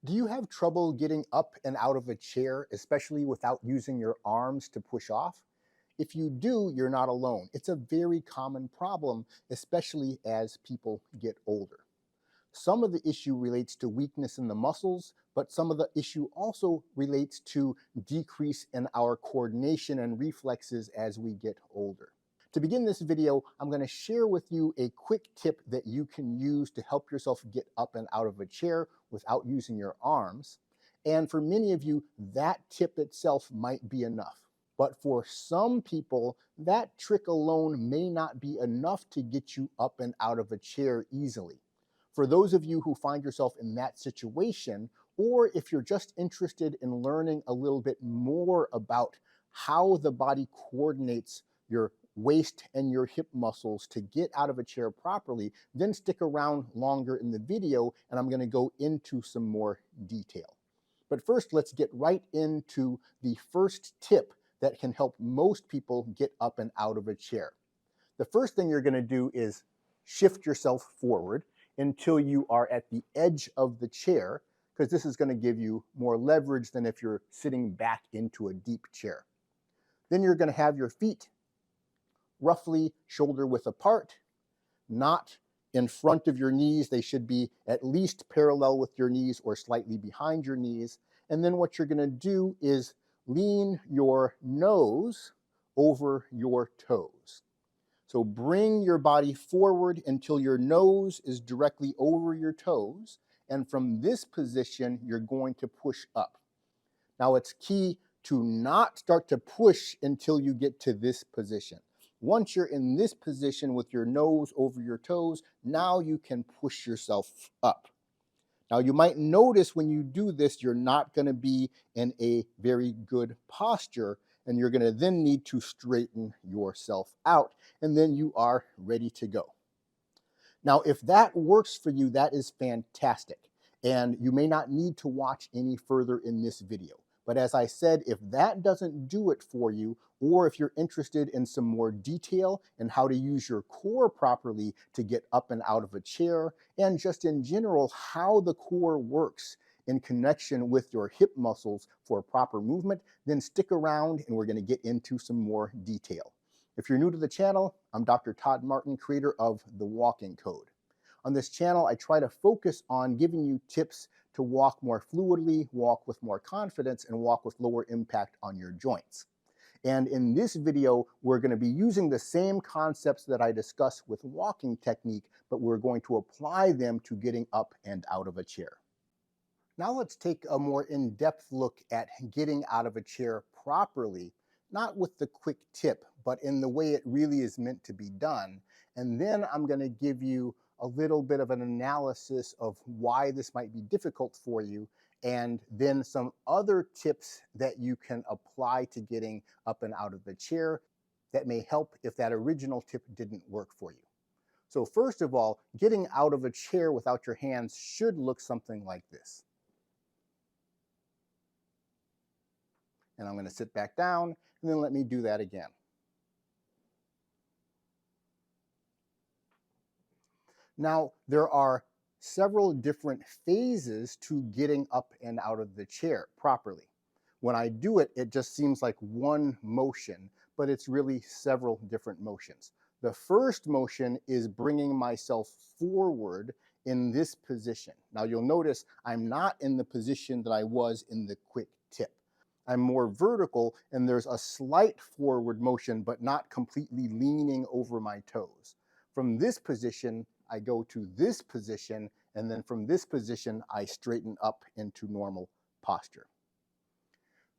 Do you have trouble getting up and out of a chair, especially without using your arms to push off? If you do, you're not alone. It's a very common problem, especially as people get older. Some of the issue relates to weakness in the muscles, but some of the issue also relates to decrease in our coordination and reflexes as we get older. To begin this video, I'm going to share with you a quick tip that you can use to help yourself get up and out of a chair without using your arms. And for many of you, that tip itself might be enough. But for some people, that trick alone may not be enough to get you up and out of a chair easily. For those of you who find yourself in that situation, or if you're just interested in learning a little bit more about how the body coordinates your waist and your hip muscles to get out of a chair properly, then stick around longer in the video and I'm going to go into some more detail. But first, let's get right into the first tip that can help most people get up and out of a chair. The first thing you're going to do is shift yourself forward until you are at the edge of the chair, because this is going to give you more leverage than if you're sitting back into a deep chair. Then you're going to have your feet roughly shoulder width apart, not in front of your knees. They should be at least parallel with your knees or slightly behind your knees. And then what you're going to do is lean your nose over your toes. So bring your body forward until your nose is directly over your toes. And from this position, you're going to push up. Now it's key to not start to push until you get to this position. Once you're in this position with your nose over your toes, now you can push yourself up. Now you might notice when you do this, you're not going to be in a very good posture, and you're going to then need to straighten yourself out, and then you are ready to go. Now, if that works for you, that is fantastic, and you may not need to watch any further in this video. But as I said, if that doesn't do it for you, or if you're interested in some more detail and how to use your core properly to get up and out of a chair, and just in general, how the core works in connection with your hip muscles for proper movement, then stick around and we're going to get into some more detail. If you're new to the channel, I'm Dr. Todd Martin, creator of the Walking Code. On this channel, I try to focus on giving you tips to walk more fluidly, walk with more confidence, and walk with lower impact on your joints. And in this video, we're going to be using the same concepts that I discuss with walking technique, but we're going to apply them to getting up and out of a chair. Now let's take a more in-depth look at getting out of a chair properly, not with the quick tip, but in the way it really is meant to be done. And then I'm going to give you a little bit of an analysis of why this might be difficult for you, and then some other tips that you can apply to getting up and out of the chair that may help if that original tip didn't work for you. So first of all, getting out of a chair without your hands should look something like this. And I'm going to sit back down, and then let me do that again. Now, there are several different phases to getting up and out of the chair properly. When I do it, it just seems like one motion, but it's really several different motions. The first motion is bringing myself forward in this position. Now, you'll notice I'm not in the position that I was in the quick tip. I'm more vertical, and there's a slight forward motion, but not completely leaning over my toes. From this position, I go to this position, and then from this position, I straighten up into normal posture.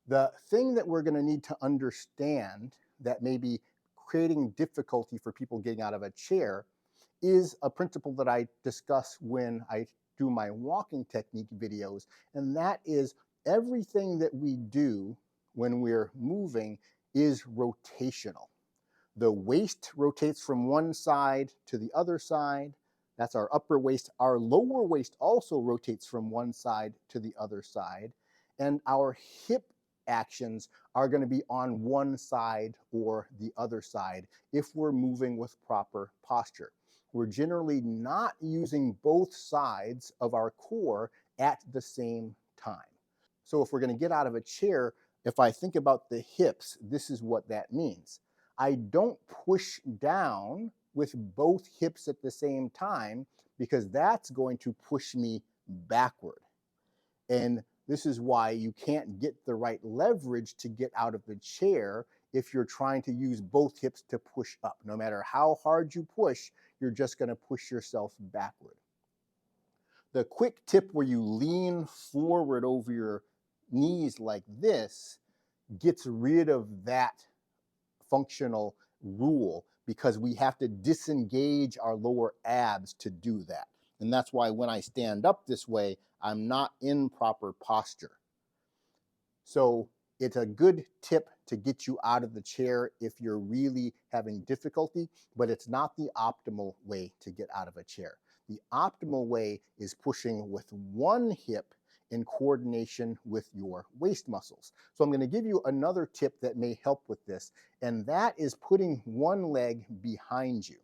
The thing that we're going to need to understand that may be creating difficulty for people getting out of a chair is a principle that I discuss when I do my walking technique videos, and that is everything that we do when we're moving is rotational. The waist rotates from one side to the other side. That's our upper waist. Our lower waist also rotates from one side to the other side. And our hip actions are going to be on one side or the other side if we're moving with proper posture. We're generally not using both sides of our core at the same time. So if we're going to get out of a chair, if I think about the hips, this is what that means. I don't push down with both hips at the same time because that's going to push me backward. And this is why you can't get the right leverage to get out of the chair if you're trying to use both hips to push up. No matter how hard you push, you're just going to push yourself backward. The quick tip where you lean forward over your knees like this gets rid of that functional rule because we have to disengage our lower abs to do that. And that's why when I stand up this way, I'm not in proper posture. So it's a good tip to get you out of the chair if you're really having difficulty, but it's not the optimal way to get out of a chair. The optimal way is pushing with one hip in coordination with your waist muscles. So I'm going to give you another tip that may help with this, and that is putting one leg behind you.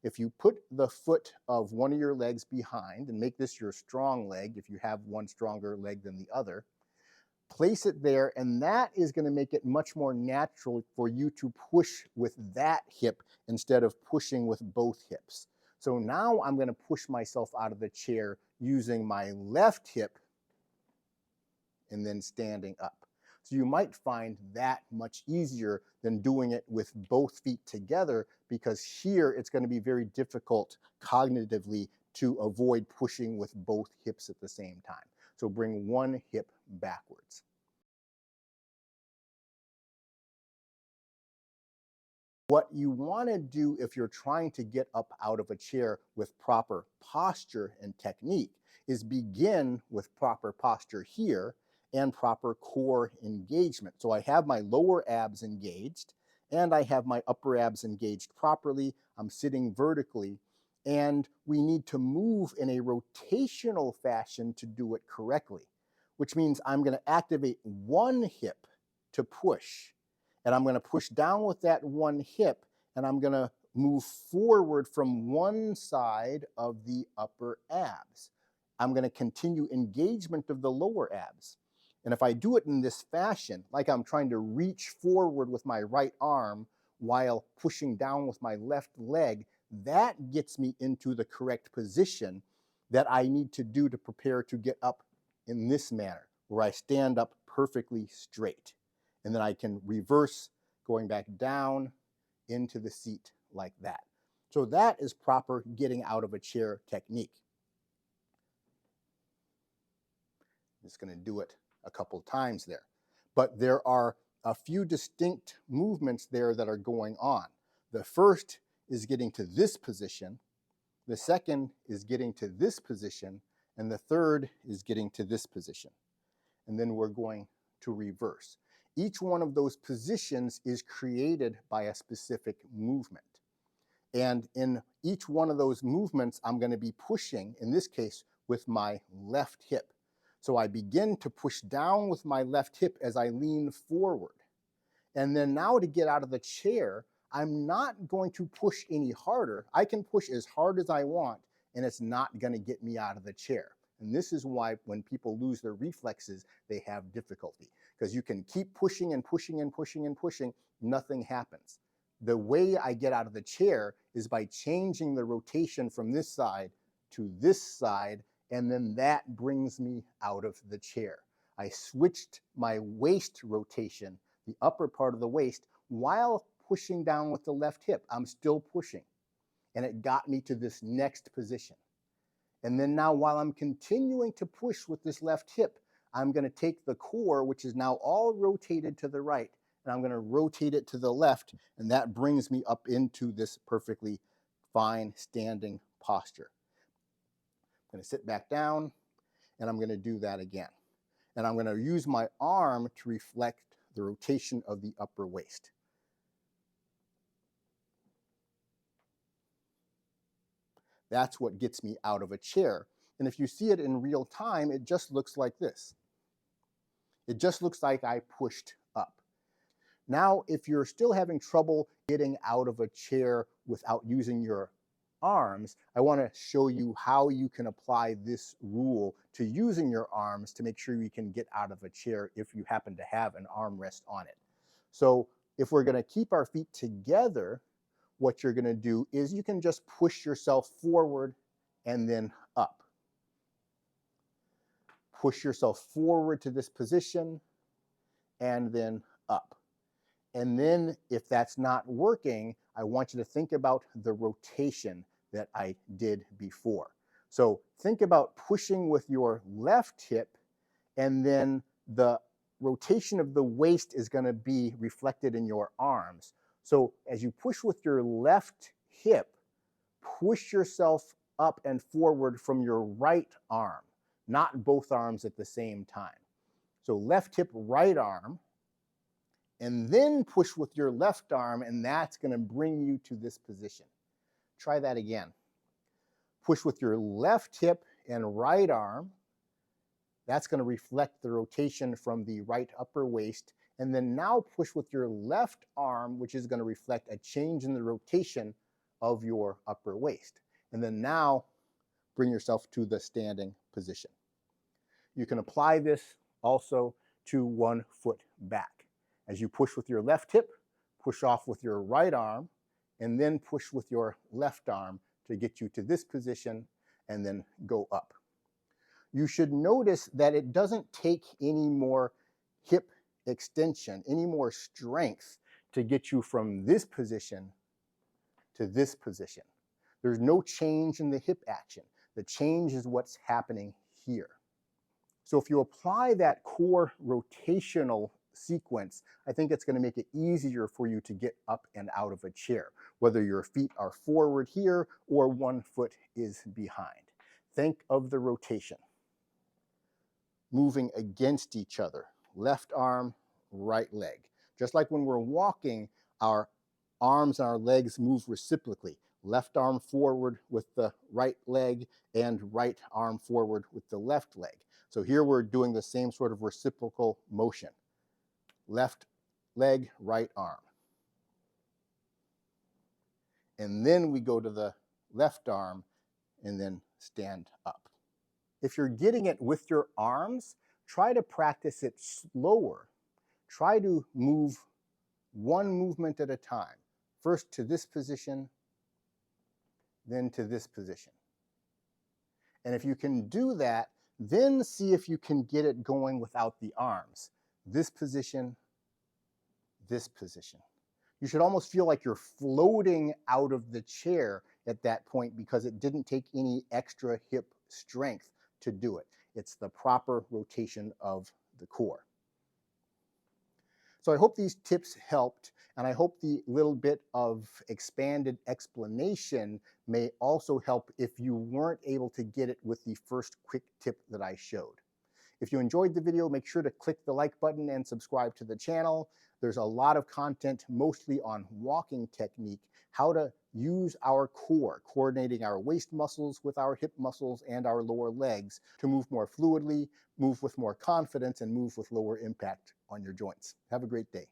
If you put the foot of one of your legs behind and make this your strong leg, if you have one stronger leg than the other, place it there, and that is going to make it much more natural for you to push with that hip instead of pushing with both hips. So now I'm going to push myself out of the chair using my left hip and then standing up. So you might find that much easier than doing it with both feet together, because here it's going to be very difficult cognitively to avoid pushing with both hips at the same time. So bring one hip backwards. What you want to do if you're trying to get up out of a chair with proper posture and technique is begin with proper posture here and proper core engagement. So I have my lower abs engaged and I have my upper abs engaged properly. I'm sitting vertically, and we need to move in a rotational fashion to do it correctly, which means I'm going to activate one hip to push, and I'm going to push down with that one hip, and I'm going to move forward from one side of the upper abs. I'm going to continue engagement of the lower abs. And if I do it in this fashion, like I'm trying to reach forward with my right arm while pushing down with my left leg, that gets me into the correct position that I need to do to prepare to get up in this manner, where I stand up perfectly straight. And then I can reverse going back down into the seat like that. So that is proper getting out of a chair technique. I'm just going to do it a couple times there. But there are a few distinct movements there that are going on. The first is getting to this position. The second is getting to this position. And the third is getting to this position. And then we're going to reverse. Each one of those positions is created by a specific movement. And in each one of those movements, I'm going to be pushing, in this case, with my left hip. So I begin to push down with my left hip as I lean forward. And then now to get out of the chair, I'm not going to push any harder. I can push as hard as I want, and it's not going to get me out of the chair. And this is why when people lose their reflexes, they have difficulty. Because you can keep pushing and pushing and pushing and pushing, nothing happens. The way I get out of the chair is by changing the rotation from this side to this side, and then that brings me out of the chair. I switched my waist rotation, the upper part of the waist, while pushing down with the left hip. I'm still pushing, and it got me to this next position. And then now while I'm continuing to push with this left hip, I'm going to take the core, which is now all rotated to the right, and I'm going to rotate it to the left, and that brings me up into this perfectly fine standing posture. I'm going to sit back down, and I'm going to do that again. And I'm going to use my arm to reflect the rotation of the upper waist. That's what gets me out of a chair. And if you see it in real time, it just looks like this. It just looks like I pushed up. Now, if you're still having trouble getting out of a chair without using your arms, I want to show you how you can apply this rule to using your arms to make sure you can get out of a chair if you happen to have an armrest on it. So if we're going to keep our feet together, what you're going to do is you can just push yourself forward and then up. Push yourself forward to this position and then up. And then if that's not working, I want you to think about the rotation that I did before. So think about pushing with your left hip, and then the rotation of the waist is going to be reflected in your arms. So as you push with your left hip, push yourself up and forward from your right arm, not both arms at the same time. So left hip, right arm, and then push with your left arm, and that's going to bring you to this position. Try that again. Push with your left hip and right arm. That's going to reflect the rotation from the right upper waist. And then now push with your left arm, which is going to reflect a change in the rotation of your upper waist. And then now bring yourself to the standing position. You can apply this also to 1 foot back. As you push with your left hip, push off with your right arm, and then push with your left arm to get you to this position and then go up. You should notice that it doesn't take any more hip extension, any more strength to get you from this position to this position. There's no change in the hip action. The change is what's happening here. So if you apply that core rotational sequence, I think it's going to make it easier for you to get up and out of a chair, whether your feet are forward here or 1 foot is behind. Think of the rotation. Moving against each other, left arm, right leg. Just like when we're walking, our arms and our legs move reciprocally. Left arm forward with the right leg and right arm forward with the left leg. So here we're doing the same sort of reciprocal motion. Left leg, right arm. And then we go to the left arm and then stand up. If you're getting it with your arms, try to practice it slower. Try to move one movement at a time. First to this position, then to this position. And if you can do that, then see if you can get it going without the arms. This position, this position. You should almost feel like you're floating out of the chair at that point because it didn't take any extra hip strength to do it. It's the proper rotation of the core. So I hope these tips helped, and I hope the little bit of expanded explanation may also help if you weren't able to get it with the first quick tip that I showed. If you enjoyed the video, make sure to click the like button and subscribe to the channel. There's a lot of content, mostly on walking technique, how to use our core, coordinating our waist muscles with our hip muscles and our lower legs to move more fluidly, move with more confidence, and move with lower impact on your joints. Have a great day.